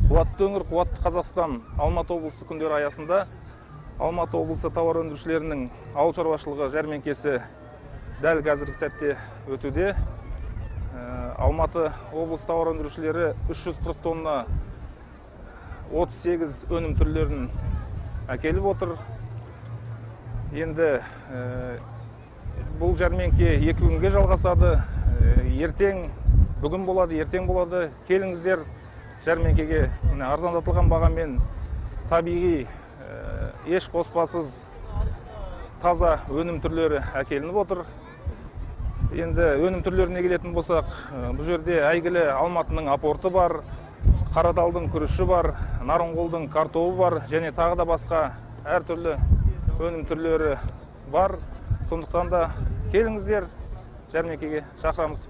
Қуатты өңір, қуатты Қазақстан Алматы облысы күндері аясында Алматы облысы тауар өндірушілерінің ауыл шаруашылығы жәрмеңкесі дәл қазіргі сәтте өтуде. Алматы облысы тауар өндірушілері 340 тонна 38 өнім түрлерін әкеліп отыр. Енді бұл жәрмеңке 2 күнге жалғасады. Ертең бүгін болады, ертең болады. Келіңіздер жәрмеңкеге. Арзандатылған бағамен табиғи, еш қоспасыз таза өнім түрлері әкелініп отыр. Енді өнім түрлеріне келетін болсақ, бұл жерде әйгілі Алматының апорты бар, Қараталдың күріші бар, Нарынғолдың картобы бар, және тағы да басқа әртүрлі өнім түрлері бар. Сондықтан да келіңіздер, жәрмеңкеге шақырамыз.